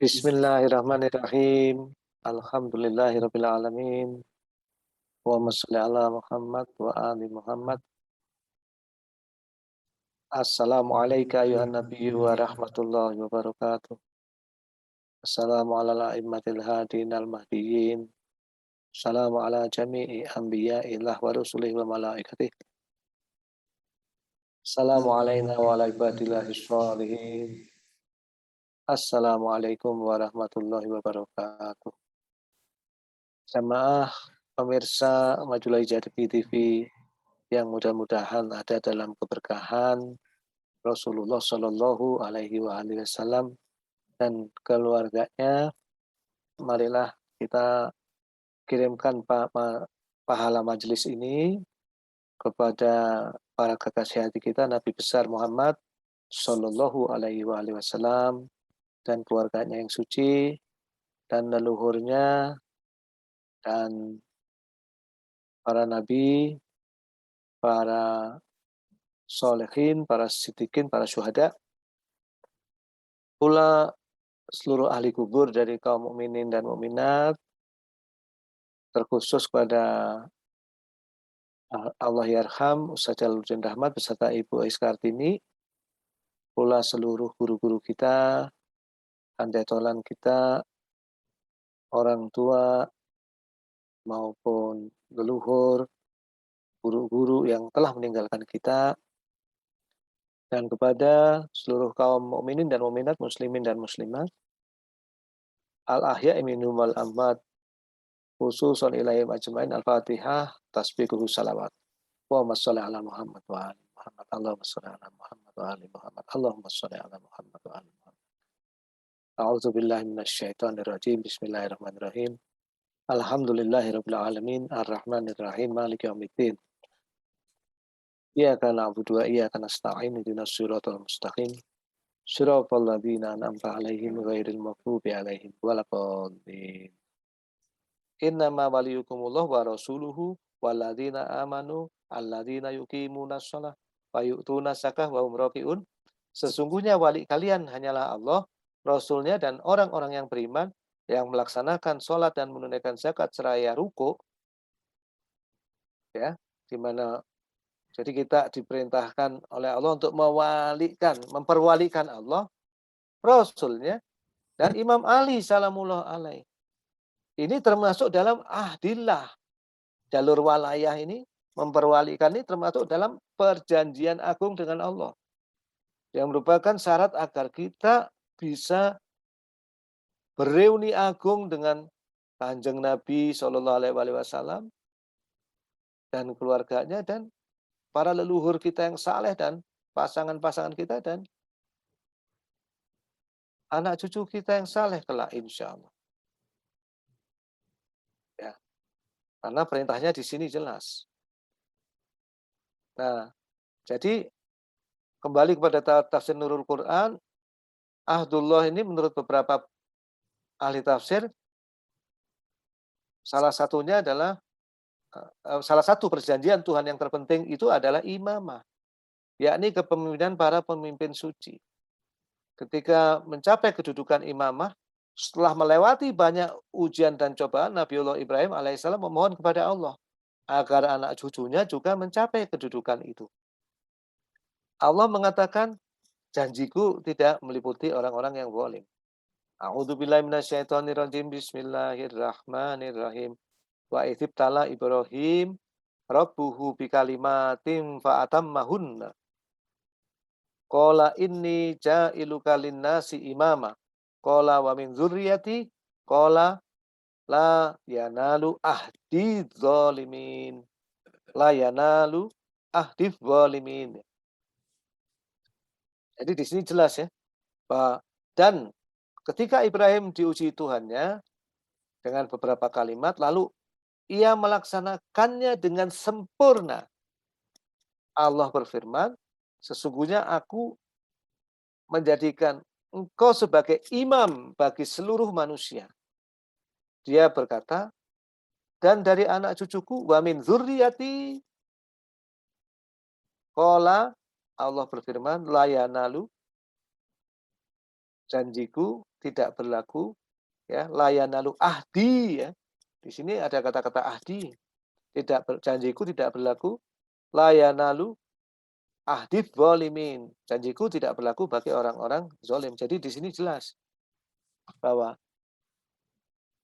Bismillahirrahmanirrahim. Alhamdulillahirabbil alamin. Allahumma shalli ala Muhammad wa ali Muhammad. Assalamu alayka ayuhan nabiyyu wa rahmatullahi wa barakatuh. Assalamu ala a'immatil hadin al mahdiyyin. Assalamu ala jami'i anbiya'illah wa rusulihi wa malaikatihi. Assalamu alayna wa ala ibadillahi sholihin. Assalamualaikum warahmatullahi wabarakatuh. Jamaah pemirsa Majulah Hijati TV yang mudah-mudahan ada dalam keberkahan Rasulullah Shallallahu Alaihi Wasallam dan keluarganya. Marilah kita kirimkan pahala majelis ini kepada para kekasih hati kita Nabi besar Muhammad Shallallahu Alaihi Wasallam dan keluarganya yang suci dan leluhurnya dan para nabi, para solehin, para siddiqin, para syuhada, pula seluruh ahli kubur dari kaum mukminin dan mukminat, terkhusus pada Allah Yarham Ustaz Jalaluddin Rahmat beserta Ibu Ais Kartini, pula seluruh guru-guru kita, handetolan kita, orang tua maupun leluhur, guru-guru yang telah meninggalkan kita, dan kepada seluruh kaum mukminin dan mukminat, muslimin dan muslimat, al-ahya'i minhum wal amwat, khususan ilaihim ajmain. Al-Fatihah, tasbihul salawat. Allahumma sholli ala Muhammad wa ali Muhammad. Allahumma sholli ala Muhammad wa ali Muhammad. Allahumma sholli ala Muhammad wa ali Muhammad. A'udzu billahi minasyaitonir rajim. Bismillahirrahmanirrahim. Alhamdulillahirabbil alamin, arrahmanir rahim, maliki yaumiddin. Iyyaka na'budu wa iyyaka nasta'in, ihdinas siratal mustaqim. Shiratal ladzina an'amta 'alaihim ghairil maghdubi 'alaihim waladdallin. Innama waliyukumullah wa rasuluhu walladzina amanu alladzina yuqimunas shalah wa yu'tunas zakah wa hum raki'un. Sesungguhnya wali kalian hanyalah Allah, Rasulnya dan orang-orang yang beriman yang melaksanakan sholat dan menunaikan zakat seraya ruku, ya, di mana jadi kita diperintahkan oleh Allah untuk memperwalikan Allah, Rasulnya, dan Imam Ali salamullah alaih. Ini termasuk dalam ahdillah. Jalur walayah ini, memperwalikan ini termasuk dalam perjanjian agung dengan Allah. Yang merupakan syarat agar kita bisa bereuni agung dengan Kanjeng Nabi Shallallahu Alaihi Wasallam dan keluarganya dan para leluhur kita yang saleh dan pasangan-pasangan kita dan anak cucu kita yang saleh kelak insya Allah. Ya, karena perintahnya di sini jelas. Nah, jadi kembali kepada tafsir Nurul Quran, ahdullah ini menurut beberapa ahli tafsir, salah satunya adalah salah satu perjanjian Tuhan yang terpenting itu adalah imamah, yakni kepemimpinan para pemimpin suci. Ketika mencapai kedudukan imamah, setelah melewati banyak ujian dan cobaan, Nabiullah Ibrahim alaihissalam memohon kepada Allah agar anak cucunya juga mencapai kedudukan itu. Allah mengatakan, janjiku tidak meliputi orang-orang yang zalim. A'udzubillahi minasyaitonirrajim. Bismillahirrahmanirrahim. Wa idzibtala Ibrahim rabbuhu bikalimatin fa'atammahunna. Qala inni ja'iluka linnasi imama. Qala wa min dzurriyyati. Qala la yanalu ahdi dzalimin. La yanalu ahdi dzalimin. Jadi di sini jelas ya, dan ketika Ibrahim diuji Tuhannya dengan beberapa kalimat, lalu ia melaksanakannya dengan sempurna. Allah berfirman, sesungguhnya aku menjadikan engkau sebagai imam bagi seluruh manusia. Dia berkata, dan dari anak cucuku, wa min dzurriyyati. Qala, Allah berfirman, la yanalu. janjiku tidak berlaku, ya, la yanalu ahdi, ya. Di sini ada kata-kata ahdi, janjiku tidak berlaku, la yanalu ahdi dzalimin, janjiku tidak berlaku bagi orang-orang zalim. Jadi di sini jelas bahwa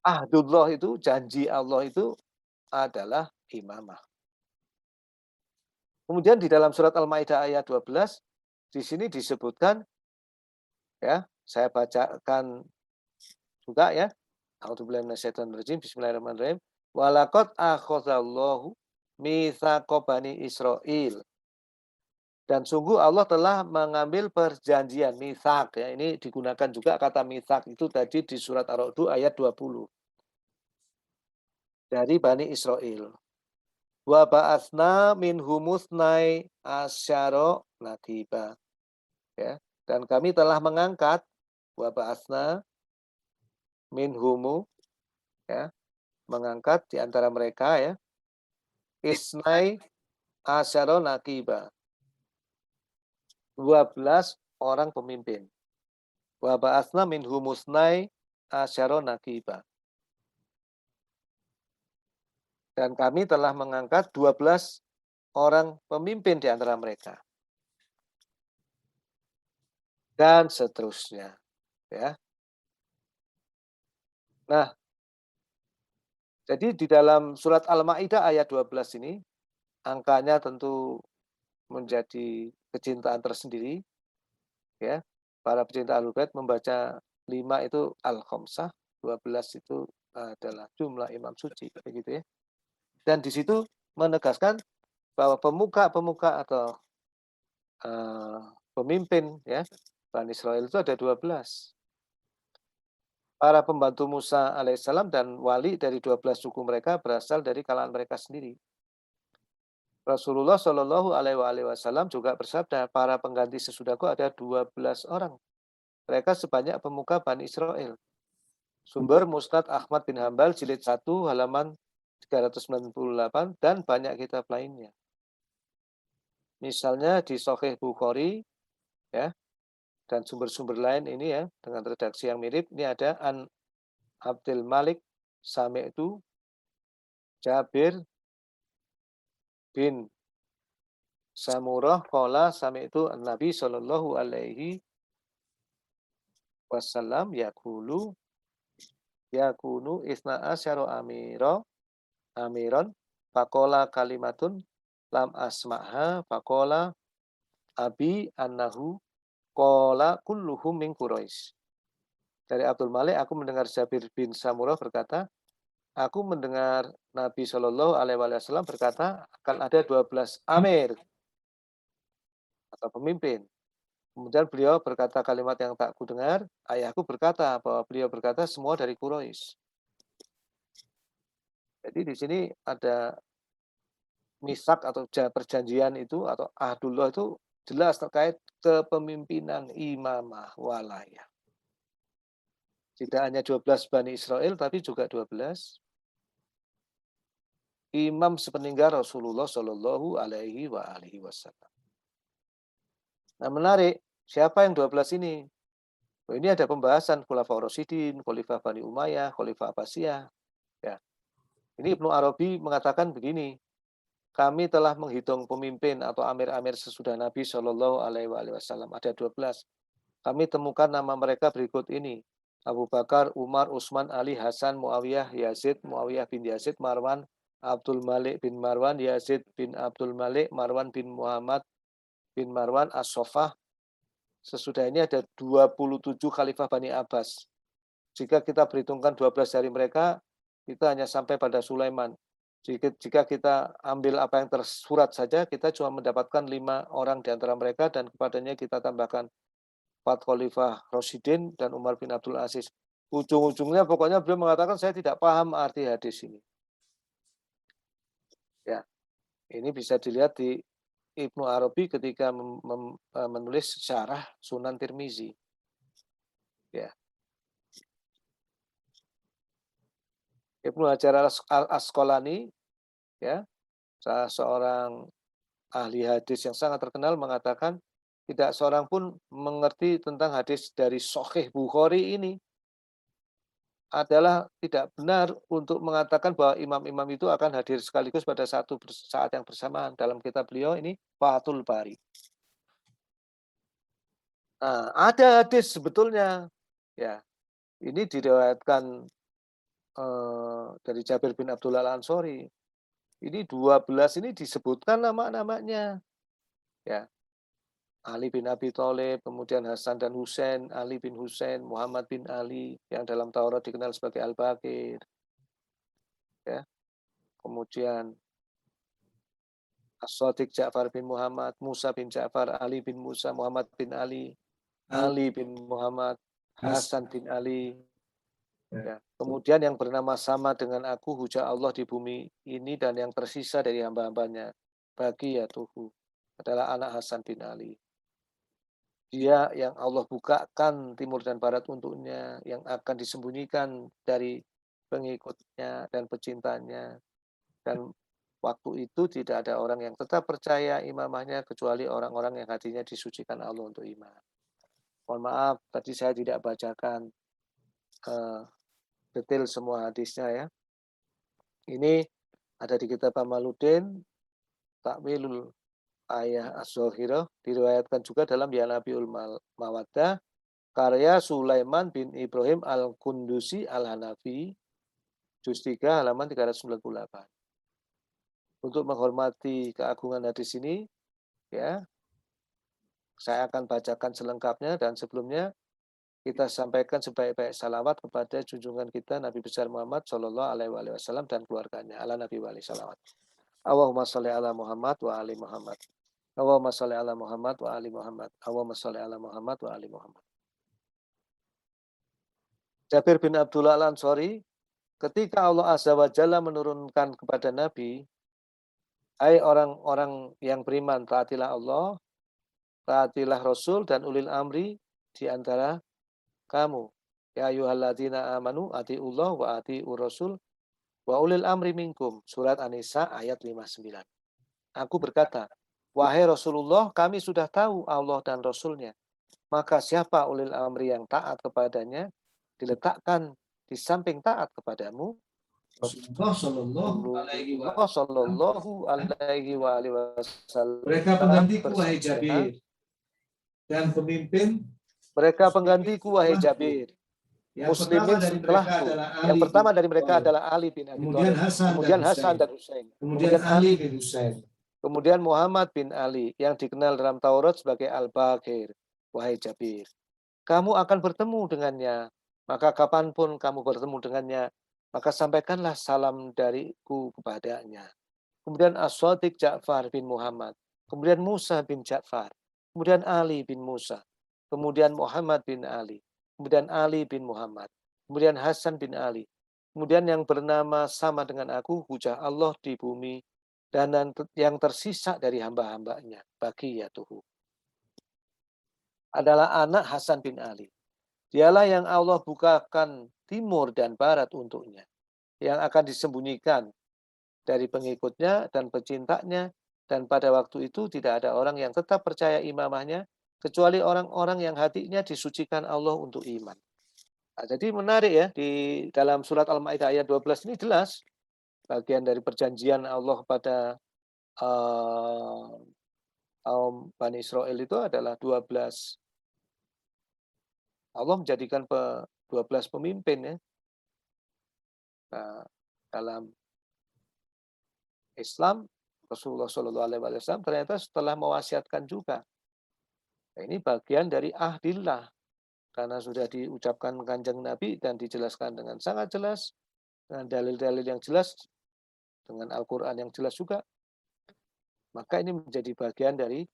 ahdullah itu, janji Allah itu adalah imamah. Kemudian di dalam surat Al-Maidah ayat 12, di sini disebutkan, ya, saya bacakan juga, ya. A'udzubillahi minasyaitonir rajim. Bismillahirrahmanirrahim. Walaqad akhadallahu mitsaqa bani Israil. Dan sungguh Allah telah mengambil perjanjian mitsak, ya. Ini digunakan juga kata mitsak itu tadi di surat Ar-Ra'd ayat 20 dari Bani Israel. Wa ba'atsna minhumus nai asyara naqiba, ya. Dan kami telah mengangkat wa ba'atsna minhumu, ya, mengangkat di antara mereka, ya, isnai asyara naqiba, 12 orang pemimpin. Wa ba'atsna minhumus nai asyara naqiba. Dan kami telah mengangkat 12 orang pemimpin di antara mereka. Dan seterusnya, ya. Nah, jadi di dalam surat Al-Maidah ayat 12 ini, angkanya tentu menjadi kecintaan tersendiri, ya. Para pecinta Ahlul Bait membaca 5 itu Al-Khamsah, 12 itu adalah jumlah imam suci, begitu, ya. Dan di situ menegaskan bahwa pemuka-pemuka atau pemimpin, ya, Bani Israil itu ada 12. Para pembantu Musa alaihissalam dan wali dari 12 suku mereka berasal dari kalangan mereka sendiri. Rasulullah Shallallahu alaihi wasallam juga bersabda, para pengganti sesudahku ada 12 orang. Mereka sebanyak pemuka Bani Israel. Sumber Musnad Ahmad bin Hambal jilid 1 halaman 398 dan banyak kitab lainnya. Misalnya di Sahih Bukhari, ya, dan sumber-sumber lain ini, ya, dengan redaksi yang mirip. Ini ada An Abdul Malik Sami'tu Jabir bin Samurah qala sami'tu Nabi sallallahu alaihi wasallam yakunu isna asyara amiron faqala kalimatun lam asma'ha faqala abi annahu qala kulluhum min Quraisy. Dari Abdul Malik, aku mendengar Jabir bin Samurah berkata, aku mendengar Nabi Shallallahu alaihi wasallam berkata, akan ada 12 amir atau pemimpin. Kemudian beliau berkata kalimat yang tak kudengar, ayahku berkata bahwa beliau berkata semua dari Quraisy. Jadi di sini ada misak atau perjanjian itu atau ahdullah itu jelas terkait kepemimpinan imamah walayah. Tidak hanya 12 Bani Israel, tapi juga 12 imam sepeninggal Rasulullah Shallallahu alaihi wasallam. Nah, menarik, siapa yang 12 ini? Oh, ini ada pembahasan Khulafaur Rasyidin, Khalifah Bani Umayyah, Khalifah Abbasiyah. Ya. Ini Ibnu Arabi mengatakan begini, kami telah menghitung pemimpin atau amir-amir sesudah Nabi Shallallahu alaihi wasallam. Ada 12. Kami temukan nama mereka berikut ini. Abu Bakar, Umar, Utsman, Ali, Hasan, Muawiyah, Yazid, Muawiyah bin Yazid, Marwan, Abdul Malik bin Marwan, Yazid bin Abdul Malik, Marwan bin Muhammad bin Marwan, As-Sofah. Sesudah ini ada 27 Khalifah Bani Abbas. Jika kita perhitungkan 12 dari mereka, kita hanya sampai pada Sulaiman. Jika kita ambil apa yang tersurat saja, kita cuma mendapatkan 5 orang di antara mereka, dan kepadanya kita tambahkan 4 Khalifah Rasyidin dan Umar bin Abdul Aziz. Ujung-ujungnya pokoknya beliau mengatakan, saya tidak paham arti hadis ini. Ya, ini bisa dilihat di Ibnu Arabi ketika menulis syarah Sunan Tirmizi. Ya. Ibnu Hajar al-Asqalani, ya, salah seorang ahli hadis yang sangat terkenal, mengatakan tidak seorang pun mengerti tentang hadis dari Sahih Bukhari ini adalah tidak benar untuk mengatakan bahwa imam-imam itu akan hadir sekaligus pada saat yang bersamaan. Dalam kitab beliau ini Fathul Bari. Nah, ada hadis sebetulnya, ya, ini diriwayatkan, dari Jabir bin Abdullah Al-Ansori. Ini 12 ini disebutkan nama-namanya, ya. Ali bin Abi Thalib, kemudian Hasan dan Husain, Ali bin Husain, Muhammad bin Ali, yang dalam Taurat dikenal sebagai Al-Baqir, ya. Kemudian As-Shadiq Ja'far bin Muhammad, Musa bin Ja'far, Ali bin Musa, Muhammad bin Ali, Ali bin Muhammad, Hasan bin Ali, ya. Kemudian yang bernama sama dengan aku, hujah Allah di bumi ini dan yang tersisa dari hamba-hambanya, bagi ya Tuhu, adalah anak Hasan bin Ali. Dia yang Allah bukakan timur dan barat untuknya, yang akan disembunyikan dari pengikutnya dan pecintanya. Dan waktu itu tidak ada orang yang tetap percaya imamahnya kecuali orang-orang yang hatinya disucikan Allah untuk iman. Mohon maaf, tadi saya tidak bacakan detail semua hadisnya ya. Ini ada di kitab Amaluddin, Takwilul Ayah Az-Zahirah, diriwayatkan juga dalam Ya Nabiul Mawaddah, karya Sulaiman bin Ibrahim Al-Kundusi Al-Hanafi, juz 3 halaman 398. Untuk menghormati keagungan hadis ini, ya, saya akan bacakan selengkapnya dan sebelumnya kita sampaikan sebaik-baik salawat kepada junjungan kita Nabi besar Muhammad Shallallahu Alaihi Wasallam dan keluarganya. Ala Nabi wali salawat. Allahumma sholli ala Muhammad wa ali Muhammad. Allahumma sholli ala Muhammad wa ali Muhammad. Allahumma sholli ala Muhammad wa ali Muhammad. Jabir bin Abdullah Al-Ansori, ketika Allah Azza wa Jalla menurunkan kepada Nabi, hai orang-orang yang beriman, taatilah Allah, taatilah Rasul dan ulil amri di antara kamu. Ya ayyuhalladzina amanu atiullah wa atiur rasul wa ulil amri minkum. Surat An-Nisa ayat 59. Aku berkata, wahai Rasulullah, kami sudah tahu Allah dan Rasulnya. Maka siapa ulil amri yang taat kepadanya, diletakkan di samping taat kepadamu. Rasulullah Shallallahu Alaihi Wasallam. Mereka penggantiku wahai Jabir dan pemimpin. Mereka penggantiku wahai Jabir. Muslimin setelahku. Yang pertama dari mereka adalah Ali bin Abi Thalib. Kemudian Hasan dan Husain. Kemudian Ali bin Husain. Kemudian Muhammad bin Ali yang dikenal dalam Taurat sebagai Al-Baqir. Wahai Jabir, kamu akan bertemu dengannya. Maka kapanpun kamu bertemu dengannya, maka sampaikanlah salam dariku kepadanya. Kemudian As-Shadiq Ja'far bin Muhammad. Kemudian Musa bin Ja'far. Kemudian Ali bin Musa. Kemudian Muhammad bin Ali. Kemudian Ali bin Muhammad. Kemudian Hasan bin Ali. Kemudian yang bernama sama dengan aku, hujah Allah di bumi, dan yang tersisa dari hamba-hambanya, bagi ya Tuhu, adalah anak Hasan bin Ali. Dialah yang Allah bukakan timur dan barat untuknya, yang akan disembunyikan dari pengikutnya dan pecintanya, dan pada waktu itu tidak ada orang yang tetap percaya imamahnya, kecuali orang-orang yang hatinya disucikan Allah untuk iman. Nah, jadi menarik ya, di dalam surat Al-Maidah ayat 12 ini jelas bagian dari perjanjian Allah pada kaum Bani Israel itu adalah 12. Allah menjadikan 12 pemimpin ya. Nah, dalam Islam Rasulullah Shallallahu Alaihi Wasallam ternyata setelah mewasiatkan juga. Nah, ini bagian dari ahdillah. Karena sudah diucapkan Kanjeng Nabi dan dijelaskan dengan sangat jelas, dengan dalil-dalil yang jelas, dengan Al-Quran yang jelas juga, maka ini menjadi bagian dari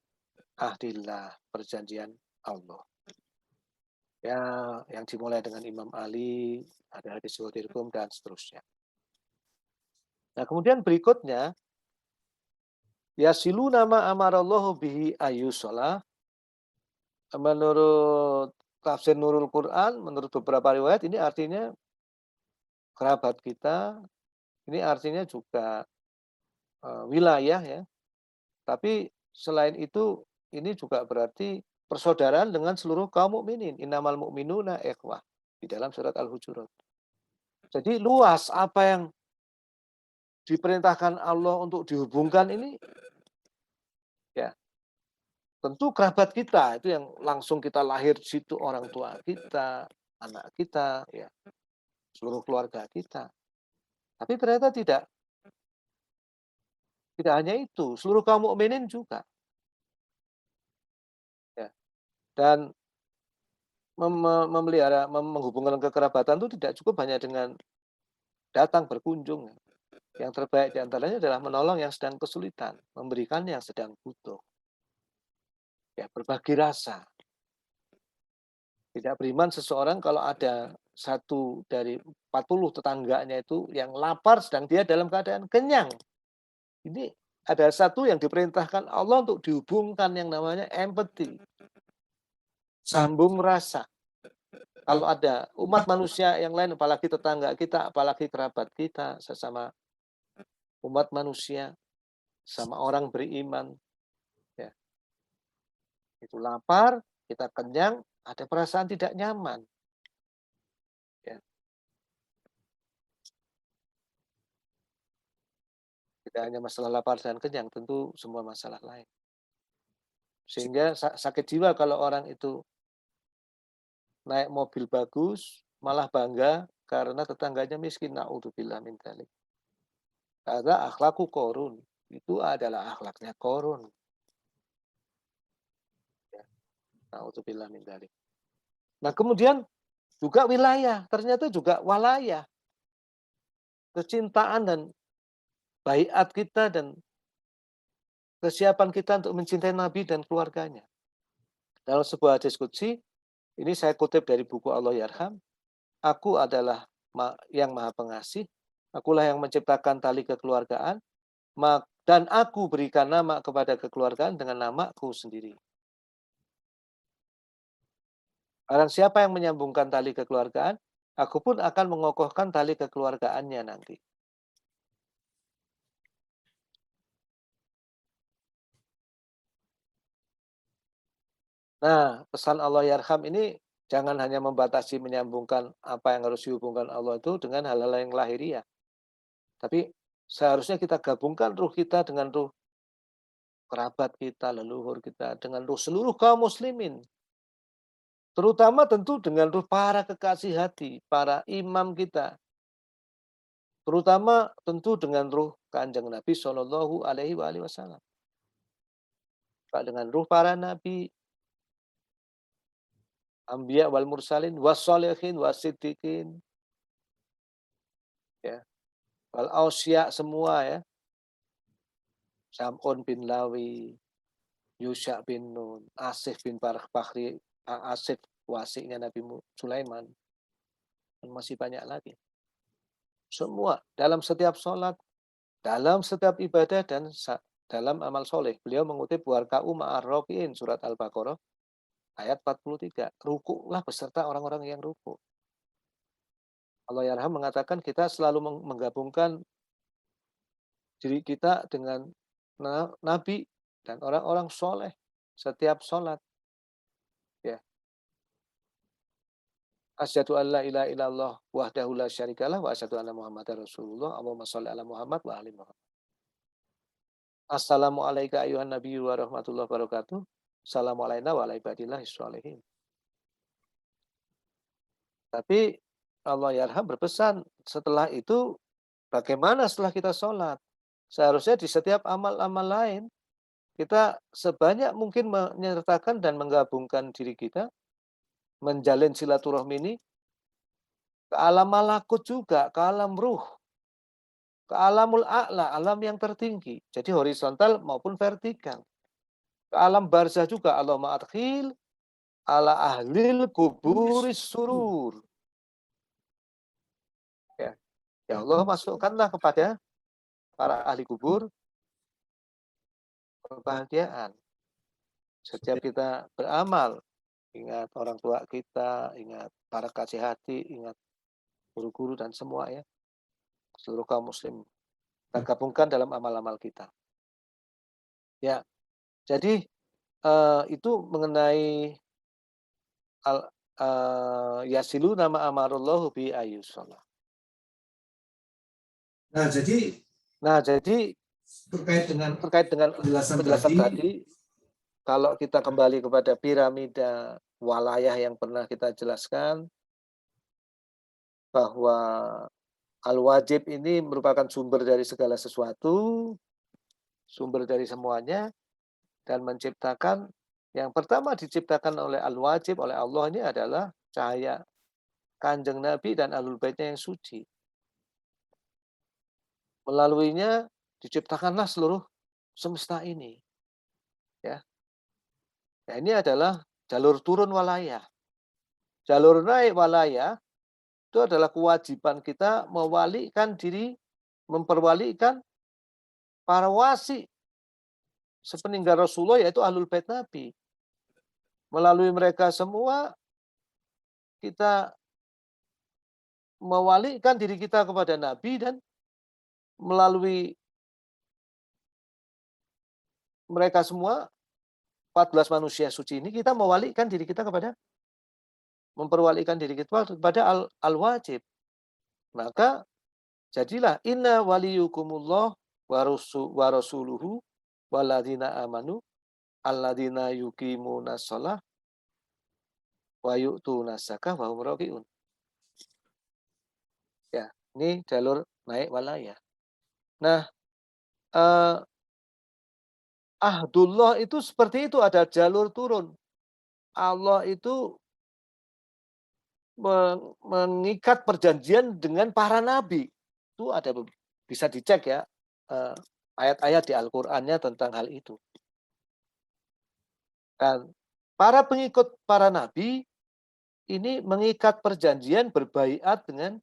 ahdillah, perjanjian Allah. Ya, yang dimulai dengan Imam Ali, ada hadis Wadirkum, dan seterusnya. Nah, kemudian berikutnya, yasilu nama amarallahu bihi ayyusolah. Menurut tafsir Nurul Quran, menurut beberapa riwayat, ini artinya kerabat kita, ini artinya juga wilayah ya. Tapi selain itu ini juga berarti persaudaraan dengan seluruh kaum mukminin. Innamal mu'minuna ikhwah di dalam surat Al-Hujurat. Jadi luas apa yang diperintahkan Allah untuk dihubungkan ini, ya tentu kerabat kita itu yang langsung kita lahir di situ, orang tua kita, anak kita, ya seluruh keluarga kita. Tapi ternyata tidak hanya itu, seluruh kaum mukminin juga, ya. Dan menghubungkan kekerabatan itu tidak cukup hanya dengan datang berkunjung. Yang terbaik di antaranya adalah menolong yang sedang kesulitan, memberikan yang sedang butuh. Ya, berbagi rasa. Tidak beriman seseorang kalau ada satu dari 40 tetangganya itu yang lapar sedang dia dalam keadaan kenyang. Ini ada satu yang diperintahkan Allah untuk dihubungkan yang namanya empati, sambung rasa. Kalau ada umat manusia yang lain, apalagi tetangga kita, apalagi kerabat kita, sesama umat manusia, sama orang beriman, ya, itu lapar, kita kenyang, ada perasaan tidak nyaman. Ya. Tidak hanya masalah lapar dan kenyang, tentu semua masalah lain. Sehingga sakit jiwa kalau orang itu naik mobil bagus, malah bangga karena tetangganya miskin. Na'udzubillah min dzalik. Karena akhlaku korun. Itu adalah akhlaknya korun. Ya. Na'udzubillah min dzalik. Nah kemudian juga wilayah, ternyata juga walayah. Kecintaan dan baiat kita dan kesiapan kita untuk mencintai Nabi dan keluarganya. Dalam sebuah hadis qudsi, ini saya kutip dari buku Allah Yarham, aku adalah yang maha pengasih, akulah yang menciptakan tali kekeluargaan, dan aku berikan nama kepada kekeluargaan dengan namaku sendiri. Barang siapa yang menyambungkan tali kekeluargaan, aku pun akan mengokohkan tali kekeluargaannya nanti. Nah, pesan Allah Yarham ini jangan hanya membatasi menyambungkan apa yang harus dihubungkan Allah itu dengan hal-hal yang lahiriah. Tapi seharusnya kita gabungkan ruh kita dengan ruh kerabat kita, leluhur kita, dengan ruh seluruh kaum muslimin. Terutama tentu dengan ruh para kekasih hati, para imam kita. Terutama tentu dengan ruh Kanjeng Nabi Shallallahu Alaihi Wasallam. Dengan ruh para nabi, Ambiya wal mursalin, wassolihin, wasiddiqin, ya, wal ausya semua ya. Sam'un bin Lawi, Yusha bin Nun, Asif bin Bakhri, Asif wasiknya Nabi Sulaiman, dan masih banyak lagi. Semua dalam setiap sholat, dalam setiap ibadah, dan dalam amal soleh. Beliau mengutip warka'u ma'ar roki'in, surat Al-Baqarah, ayat 43. Rukuklah beserta orang-orang yang rukuk. Allah Yarham mengatakan kita selalu menggabungkan diri kita dengan Nabi dan orang-orang soleh setiap sholat. Ya. Asyhadu an la ilaha illallah wahdahu la syarikalah wa asyhadu anna Muhammadar Rasulullah. Allahumma shalli ala Muhammad wa ali Muhammad. Assalamualaikum ayuhan nabiyyu wa rahmatullahi wabarakatuh. Assalamualaikum wa ala ibadillahis sholihin. Tapi Allah Yarham berpesan setelah itu bagaimana setelah kita sholat? Seharusnya di setiap amal-amal lain kita sebanyak mungkin menyertakan dan menggabungkan diri kita, menjalin silaturahmi ini ke alam malakut juga, ke alam ruh, ke alamul a'la, alam yang tertinggi. Jadi horizontal maupun vertikal. Ke alam barzah juga, Allahumma adkhil ala ahlil kuburis surur. Ya. Ya Allah, masukkanlah kepada para ahli kubur kebahagiaan. Setiap kita beramal, ingat orang tua kita, ingat para kasih hati, ingat guru-guru dan semua ya. Seluruh kaum muslim. Kita gabungkan dalam amal-amal kita. Ya, jadi itu mengenai al yasilu nama amarallahu bi ayyushola. Nah, jadi Nah, jadi terkait dengan terkait dengan penjelasan penjelasan tadi, tadi, kalau kita kembali kepada piramida walayah yang pernah kita jelaskan, bahwa al-wajib ini merupakan sumber dari segala sesuatu, sumber dari semuanya, dan menciptakan yang pertama diciptakan oleh al-wajib, oleh Allah ini adalah cahaya Kanjeng Nabi dan Ahlul Baitnya yang suci. Melaluinya diciptakanlah seluruh semesta ini, ya. Nah, ini adalah jalur turun walayah. Jalur naik walayah itu adalah kewajiban kita mewalikan diri, memperwalikan para wasi sepeninggal Rasulullah, yaitu Ahlul Bait Nabi. Melalui mereka semua kita mewalikan diri kita kepada Nabi, dan melalui mereka semua 14 manusia suci ini kita mewalikan diri kita kepada memperwalikan diri kita kepada al-wajib. Maka jadilah inna waliyukumullah wa rasuluhu waladina amanu alladzina yuqimuna shalah wa yu'tuna zakah wa hum raqiun. Ya, ini jalur naik walayah. Nah, eh, ahdullah itu seperti itu, ada jalur turun. Allah itu mengikat perjanjian dengan para nabi. Itu ada, bisa dicek ya, ayat-ayat di Al-Qur'annya tentang hal itu. Dan para pengikut para nabi ini mengikat perjanjian berbaiat dengan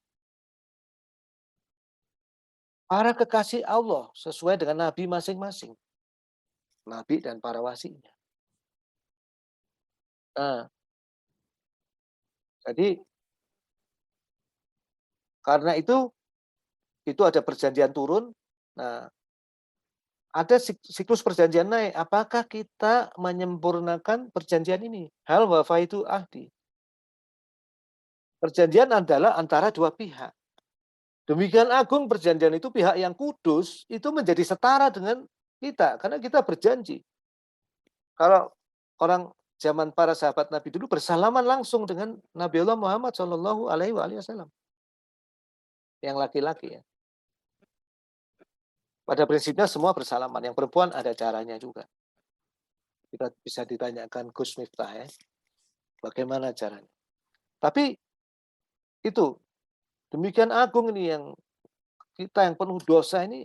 para kekasih Allah sesuai dengan nabi masing-masing. Nabi dan para wasinya. Nah, jadi karena itu ada perjanjian turun. Nah, ada siklus perjanjian naik. Apakah kita menyempurnakan perjanjian ini? Hal wafaitu ahdi. Perjanjian adalah antara dua pihak. Demikian agung perjanjian itu, pihak yang kudus itu menjadi setara dengan kita karena kita berjanji. Kalau orang zaman para sahabat Nabi dulu bersalaman langsung dengan Nabi Allah Muhammad Shallallahu Alaihi Wasallam, yang laki-laki ya. Pada prinsipnya semua bersalaman. Yang perempuan ada caranya juga. Kita bisa ditanyakan Gus Miftah ya, bagaimana caranya. Tapi itu demikian agung ini, yang kita yang penuh dosa ini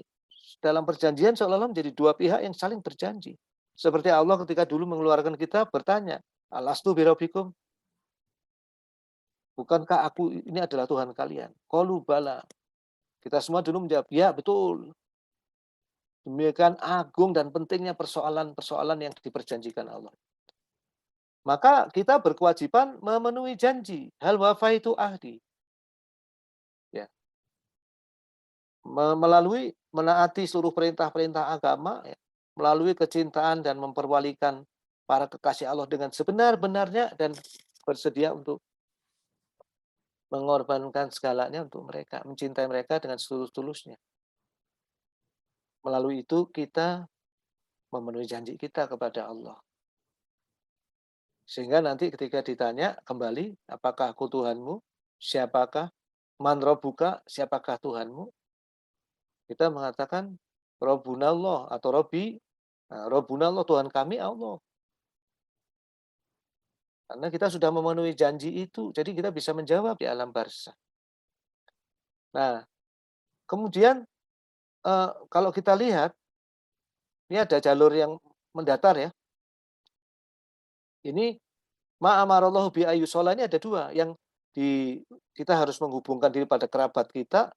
dalam perjanjian seolah-olah menjadi dua pihak yang saling berjanji. Seperti Allah ketika dulu mengeluarkan kita bertanya, alastu birabbikum, bukankah aku ini adalah Tuhan kalian? Qalu bala. Kita semua dulu menjawab, ya betul. Demikian agung dan pentingnya persoalan-persoalan yang diperjanjikan Allah. Maka kita berkewajiban memenuhi janji. Hal wafaitu ahdi. Ya. Melalui menaati seluruh perintah-perintah agama, ya. Melalui kecintaan dan memperwalikan para kekasih Allah dengan sebenar-benarnya, dan bersedia untuk mengorbankan segalanya untuk mereka, mencintai mereka dengan setulus-tulusnya. Melalui itu kita memenuhi janji kita kepada Allah. Sehingga nanti ketika ditanya kembali, apakah aku Tuhanmu? Siapakah? Man Rabbuka? Siapakah Tuhanmu? Kita mengatakan Rabbunallah atau Robbi. Nah, Rabbunallah, Tuhan kami Allah. Karena kita sudah memenuhi janji itu, jadi kita bisa menjawab di alam barzakh. Nah, kemudian kalau kita lihat, ini ada jalur yang mendatar ya. Ini ma'amarallahu bi ayyushola ini ada dua. Yang kita harus menghubungkan diri pada kerabat kita,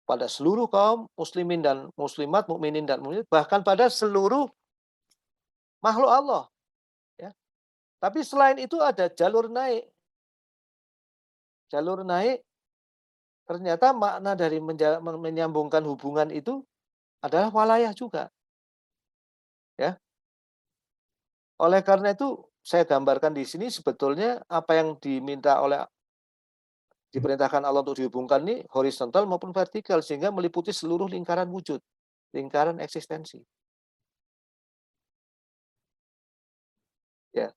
pada seluruh kaum muslimin dan muslimat, mukminin dan mukminat, bahkan pada seluruh makhluk Allah. Ya. Tapi selain itu ada jalur naik. Jalur naik, ternyata makna dari menyambungkan hubungan itu adalah walayah juga. Ya. Oleh karena itu, saya gambarkan di sini sebetulnya apa yang diperintahkan Allah untuk dihubungkan ini horizontal maupun vertikal, sehingga meliputi seluruh lingkaran wujud, lingkaran eksistensi, ya.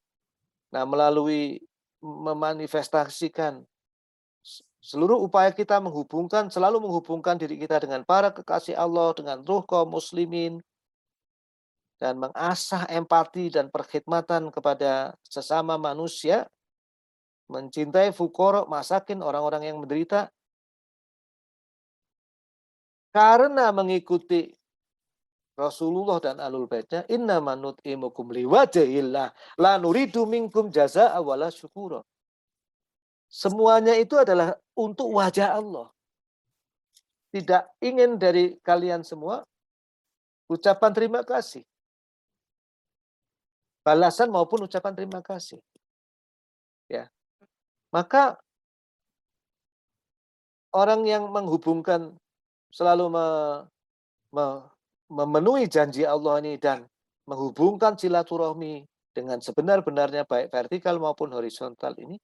Nah, melalui memanifestasikan seluruh upaya kita selalu menghubungkan diri kita dengan para kekasih Allah, dengan ruh kaum muslimin, dan mengasah empati dan perkhidmatan kepada sesama manusia, mencintai fuqara, masakin, orang-orang yang menderita, karena mengikuti Rasulullah dan Ahlul Baitnya, innaman nut'imukum liwajhillah, la nuridu minkum jazaa'a wala syukura. Semuanya itu adalah untuk wajah Allah. Tidak ingin dari kalian semua ucapan terima kasih, balasan maupun ucapan terima kasih. Ya, maka orang yang menghubungkan selalu me memenuhi janji Allah ini dan menghubungkan silaturahmi dengan sebenar-benarnya baik vertikal maupun horizontal ini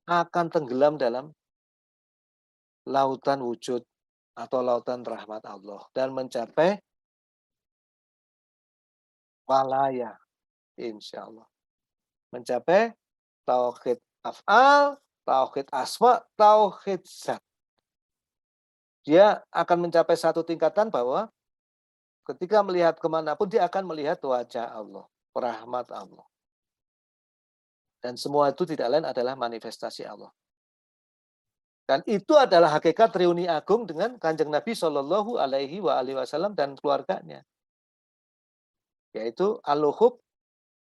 akan tenggelam dalam lautan wujud atau lautan rahmat Allah dan mencapai walaya, insyaallah. Mencapai tauhid af'al, tauhid asma, tauhid zat. Dia akan mencapai satu tingkatan bahwa ketika melihat kemanapun dia akan melihat wajah Allah, rahmat Allah. Dan semua itu tidak lain adalah manifestasi Allah. Dan itu adalah hakikat reuni agung dengan Kanjeng Nabi Shallallahu Alaihi Wasallam dan keluarganya, yaitu al-luhub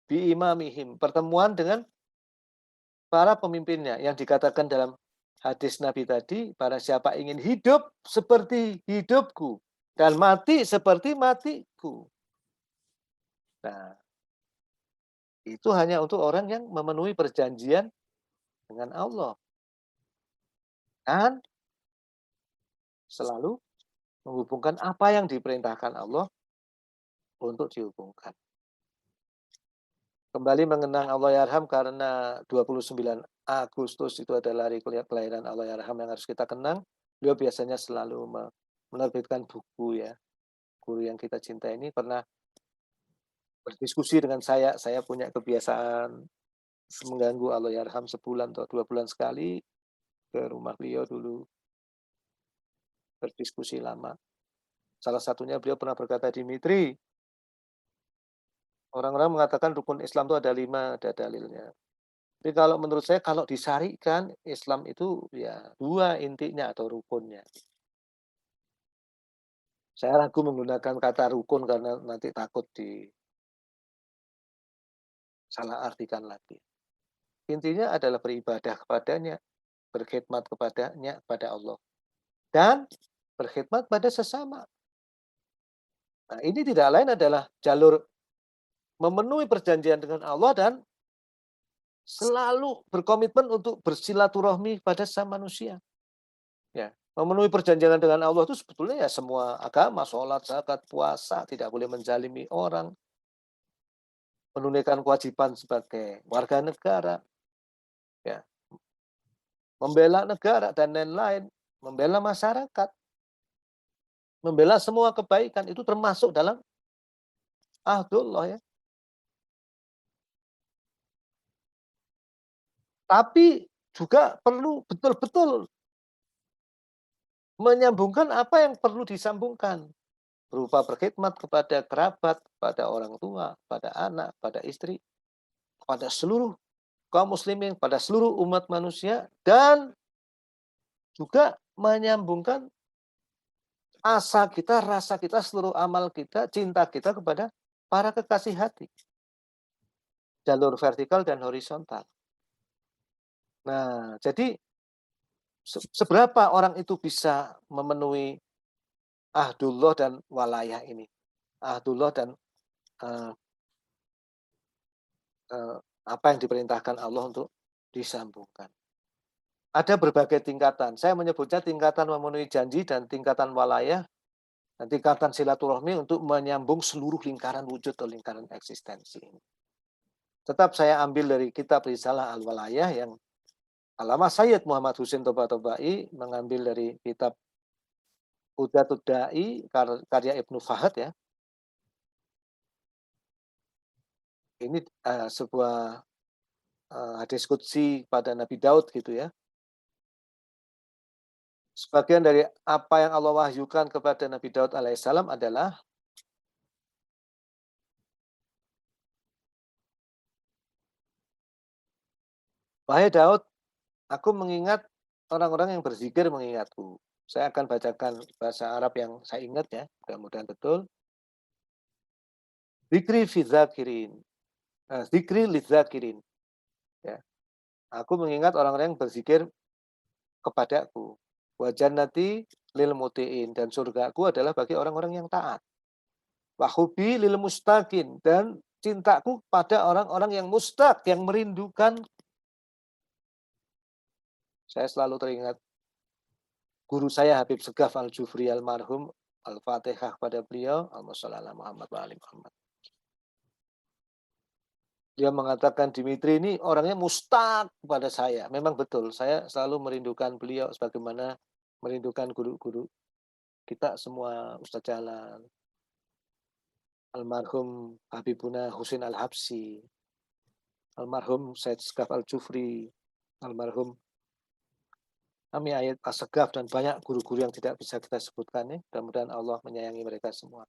bi imamihim, pertemuan dengan para pemimpinnya yang dikatakan dalam hadis Nabi tadi, para siapa ingin hidup seperti hidupku dan mati seperti matiku. Nah, itu hanya untuk orang yang memenuhi perjanjian dengan Allah dan selalu menghubungkan apa yang diperintahkan Allah untuk dihubungkan. Kembali mengenang Allahyarham karena 29 Agustus itu adalah hari kelahiran Allahyarham yang harus kita kenang. Beliau biasanya selalu menerbitkan buku, ya. Guru yang kita cintai ini pernah berdiskusi dengan saya. Saya punya kebiasaan mengganggu Allahyarham sebulan atau 2 bulan sekali ke rumah beliau dulu, berdiskusi lama. Salah satunya beliau pernah berkata, "Dimitri, orang-orang mengatakan rukun Islam itu ada 5, ada dalilnya. Tapi kalau menurut saya kalau disyari'kan, Islam itu ya 2 intinya atau rukunnya." Saya ragu menggunakan kata rukun karena nanti takut disalah artikan lagi. Intinya adalah beribadah kepadanya, berkhidmat kepadanya, kepada Allah, dan berkhidmat pada sesama. Nah, ini tidak lain adalah jalur memenuhi perjanjian dengan Allah dan selalu berkomitmen untuk bersilaturahmi pada sesama manusia. Ya, memenuhi perjanjian dengan Allah itu sebetulnya ya semua agama, sholat, zakat, puasa, tidak boleh menzalimi orang, menunaikan kewajiban sebagai warga negara, ya, membela negara dan lain-lain, membela masyarakat, membela semua kebaikan itu termasuk dalam ahdullah, ya. Tapi juga perlu betul-betul menyambungkan apa yang perlu disambungkan, berupa berkhidmat kepada kerabat, pada orang tua, pada anak, pada istri, pada seluruh kaum muslimin, pada seluruh umat manusia, dan juga menyambungkan asa kita, rasa kita, seluruh amal kita, cinta kita kepada para kekasih hati, jalur vertikal dan horizontal. Nah, jadi seberapa orang itu bisa memenuhi ahdullah dan walayah ini, ahdullah dan eh, eh, apa yang diperintahkan Allah untuk disambungkan. Ada berbagai tingkatan. Saya menyebutnya tingkatan memenuhi janji dan tingkatan walayah dan tingkatan silaturahmi untuk menyambung seluruh lingkaran wujud atau lingkaran eksistensi ini. Tetap saya ambil dari kitab Risalah Al-Walayah yang Allamah Sayyid Muhammad Husin Tabatabai mengambil dari kitab Hudatud Da'i karya Ibnu Fahad ya. Ini sebuah hadis qudsi pada Nabi Daud gitu ya. Sebagian dari apa yang Allah wahyukan kepada Nabi Daud alaihissalam adalah wahai Daud, aku mengingat orang-orang yang berzikir mengingatku. Saya akan bacakan bahasa Arab yang saya ingat ya, mudah-mudahan betul. Zikri fi zakirin. Zikri li zakirin. Ya. Aku mengingat orang-orang yang berzikir kepadaku. Wa jannati lil mutiin, dan surgaku adalah bagi orang-orang yang taat. Wa hubbi lil mustaqin, dan cintaku pada orang-orang yang mustaq, yang merindukan. Saya selalu teringat guru saya Habib Segaf Al-Jufri almarhum, Al-Fatihah pada beliau, Allahumma shalli ala Muhammad wa ali Muhammad. Dia mengatakan Dimitri ini orangnya mustaq kepada saya. Memang betul, saya selalu merindukan beliau sebagaimana merindukan guru-guru kita semua, Ustaz Jalan, almarhum Habibuna Husin Al-Habsi, almarhum Said Segaf Al-Jufri, almarhum Ami Ayat As-Segaf, dan banyak guru-guru yang tidak bisa kita sebutkan ya. Mudah-mudahan Allah menyayangi mereka semua.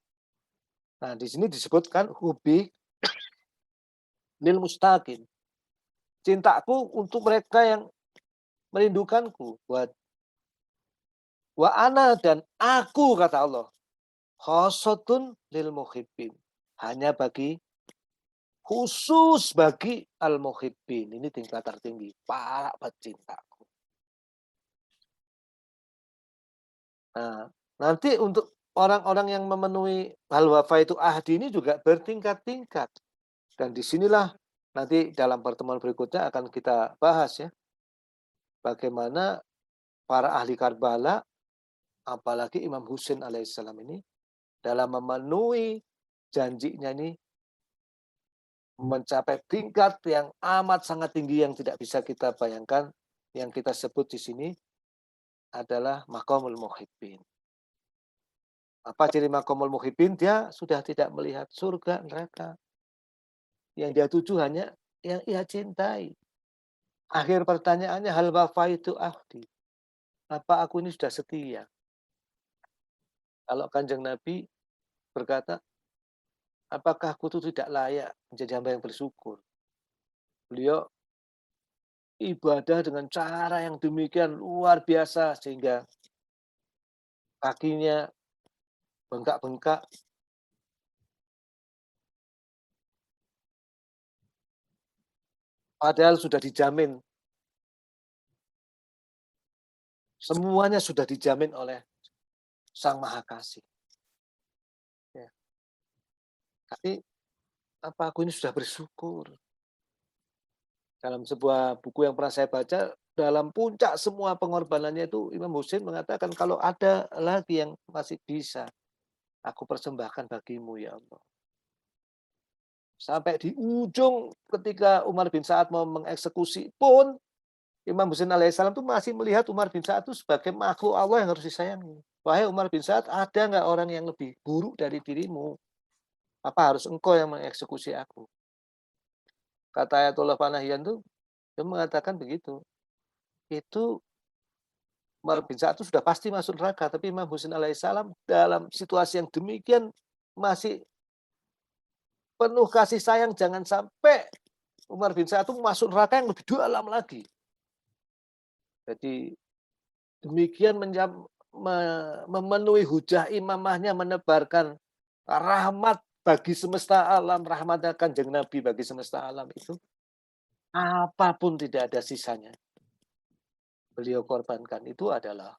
Nah, di sini disebutkan hubi lil mustaqin. Cintaku untuk mereka yang merindukanku. Wa ana, dan aku, kata Allah, khosotun lil muhibbin. Hanya bagi, khusus bagi al-muhibbin. Ini tingkat tertinggi, para pecintaku. Nah, nanti untuk orang-orang yang memenuhi hal wafa itu ahdi ini juga bertingkat-tingkat. Dan disinilah nanti dalam pertemuan berikutnya akan kita bahas ya. Bagaimana para ahli Karbala, apalagi Imam Husin alaihissalam ini, dalam memenuhi janjinya ini mencapai tingkat yang amat sangat tinggi yang tidak bisa kita bayangkan. Yang kita sebut di sini adalah maqamul muhibbin. Apa ciri maqamul muhibbin? Dia sudah tidak melihat surga, neraka. Yang dia tuju hanya yang ia cintai. Akhir pertanyaannya, hal wafa itu ahdi. Apa aku ini sudah setia? Kalau Kanjeng Nabi berkata, apakah aku itu tidak layak menjadi hamba yang bersyukur? Beliau ibadah dengan cara yang demikian luar biasa sehingga kakinya bengkak-bengkak. Padahal sudah dijamin. Semuanya sudah dijamin oleh Sang Maha Kasih. Ya. Tapi apa aku ini sudah bersyukur? Dalam sebuah buku yang pernah saya baca, dalam puncak semua pengorbanannya itu Imam Husin mengatakan, kalau ada lagi yang masih bisa aku persembahkan bagimu ya Allah. Sampai di ujung ketika Umar bin Sa'ad mau mengeksekusi pun, Imam Husin alaihissalam itu masih melihat Umar bin Sa'ad itu sebagai makhluk Allah yang harus disayangi. Wahai Umar bin Sa'ad, ada nggak orang yang lebih buruk dari dirimu? Apa harus engkau yang mengeksekusi aku? Kata Ayatullah Panahian tuh, dia mengatakan begitu. Itu Umar bin Sa'ad itu sudah pasti masuk neraka, tapi Imam Husin alaihissalam dalam situasi yang demikian masih penuh kasih sayang, jangan sampai Umar bin Sa'ad itu masuk neraka yang lebih dalam lagi. Jadi demikian memenuhi hujah imamahnya, menebarkan rahmat bagi semesta alam, rahmatnya Kanjeng Nabi bagi semesta alam itu, apapun tidak ada sisanya. Beliau korbankan itu adalah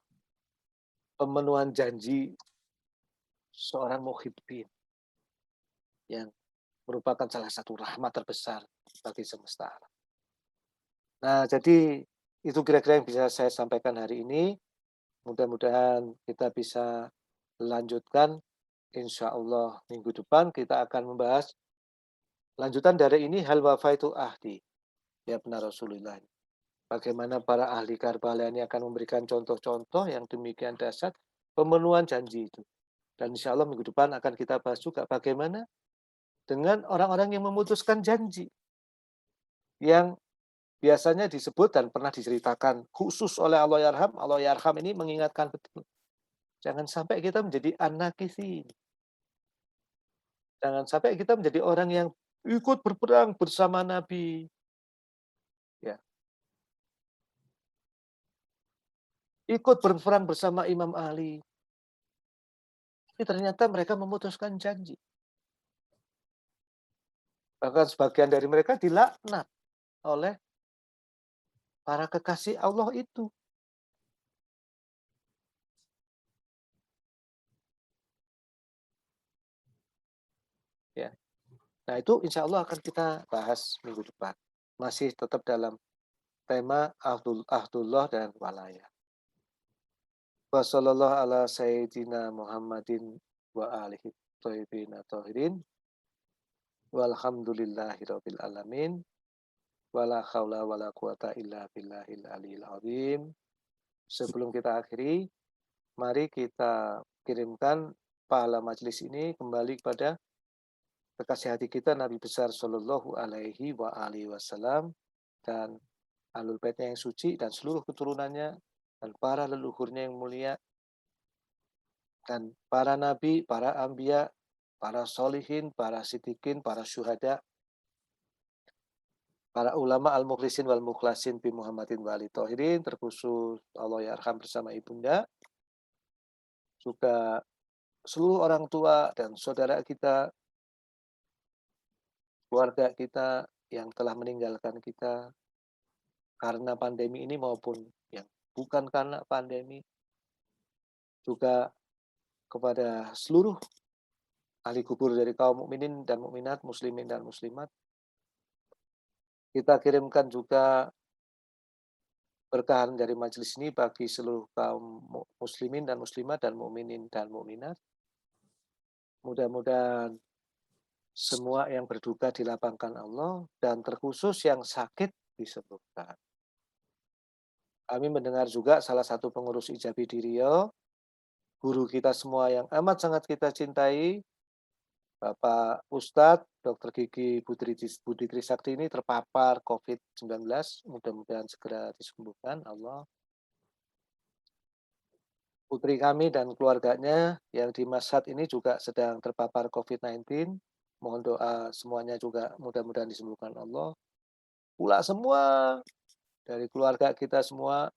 pemenuhan janji seorang muhibbin yang merupakan salah satu rahmat terbesar bagi semesta alam. Nah, jadi itu kira-kira yang bisa saya sampaikan hari ini. Mudah-mudahan kita bisa lanjutkan insya Allah minggu depan kita akan membahas lanjutan dari ini hal wafaitu ahdi. Ya benar Rasulullah. Bagaimana para ahli Karbala ini akan memberikan contoh-contoh yang demikian dahsyat pemenuhan janji itu. Dan insya Allah minggu depan akan kita bahas juga bagaimana dengan orang-orang yang memutuskan janji. Yang biasanya disebut dan pernah diceritakan khusus oleh Allah Yarham ini mengingatkan betul. Jangan sampai kita menjadi an-nakisin. Jangan sampai kita menjadi orang yang ikut berperang bersama Nabi. Ya, ikut berperang bersama Imam Ali. Tapi ternyata mereka memutuskan janji. Bahkan sebagian dari mereka dilaknat oleh para kekasih Allah itu. Ya. Nah itu insya Allah akan kita bahas minggu depan. Masih tetap dalam tema Ahdullah dan Walaya. Wassallallahu ala sayyidina Muhammadin wa alihi thayyibin tahirin. Walhamdulillahirabbil alamin. Wala haula wala quwata illa billahil aliyil azim. Sebelum kita akhiri, mari kita kirimkan pahala majelis ini kembali kepada kekasih hati kita Nabi besar Shallallahu alaihi wa alihi wasallam dan Ahlul Baitnya yang suci dan seluruh keturunannya dan para leluhurnya yang mulia dan para nabi, para anbiya, para solihin, para siddiqin, para syuhada, para ulama al-mukhlisin wal mukhlasin bi Muhammadin wa ali Thahirin, terkhusus Allah yarham bersama ibunda, juga seluruh orang tua dan saudara kita, keluarga kita yang telah meninggalkan kita karena pandemi ini maupun yang bukan karena pandemi, juga kepada seluruh ahli kubur dari kaum mukminin dan mukminat, muslimin dan muslimat. Kita kirimkan juga berkahan dari majelis ini bagi seluruh kaum muslimin dan muslimat dan mukminin dan mukminat. Mudah-mudahan semua yang berduka dilapangkan Allah dan terkhusus yang sakit disembuhkan. Kami mendengar juga salah satu pengurus Ijabi di Riau, guru kita semua yang amat sangat kita cintai, Bapak Ustadz Dr. Gigi Budi Trisakti ini terpapar COVID-19. Mudah-mudahan segera disembuhkan Allah. Putri kami dan keluarganya yang di Masjid ini juga sedang terpapar COVID-19. Mohon doa semuanya juga mudah-mudahan disembuhkan Allah. Pula semua dari keluarga kita semua,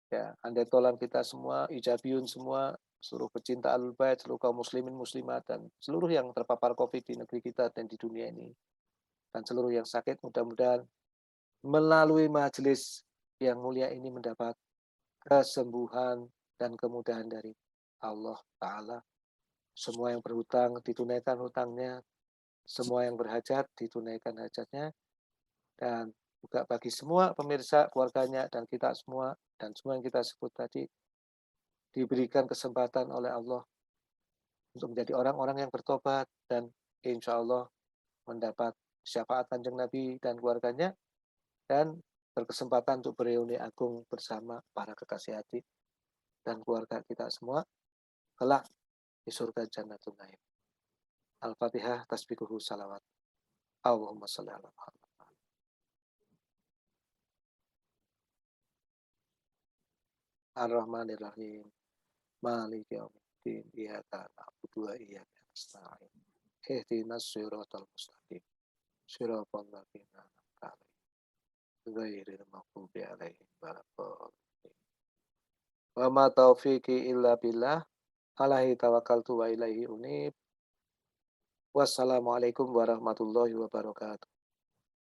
ya, andetolan kita semua, ijabiyun semua, seluruh pecinta Ahlul Bait, seluruh kaum muslimin muslimat dan seluruh yang terpapar Covid di negeri kita dan di dunia ini. Dan seluruh yang sakit mudah-mudahan melalui majelis yang mulia ini mendapat kesembuhan dan kemudahan dari Allah Ta'ala. Semua yang berhutang ditunaikan hutangnya, semua yang berhajat ditunaikan hajatnya, dan juga bagi semua pemirsa, keluarganya, dan kita semua, dan semua yang kita sebut tadi, diberikan kesempatan oleh Allah untuk menjadi orang-orang yang bertobat dan insya Allah mendapat syafaat Kanjeng Nabi dan keluarganya dan berkesempatan untuk bereuni agung bersama para kekasih hati dan keluarga kita semua kelak di surga Jannatul Naim. Al-Fatihah tasbikuhu salawat. Allahumma sholli ala Muhammad. Ar-Rahmanir-Rahim. Maliki yaumiddin. Iyyaka na'budu wa iyyaka nasta'in. Ihdinas siratal mustaqim. Siratal ladzina an'amta 'alaihim ghairil maghdubi 'alaihim waladdallin. Wa ma taufiqi illa billah. Alaihi tawakkaltu wa ilaihi unib. Wassalamualaikum warahmatullahi wabarakatuh.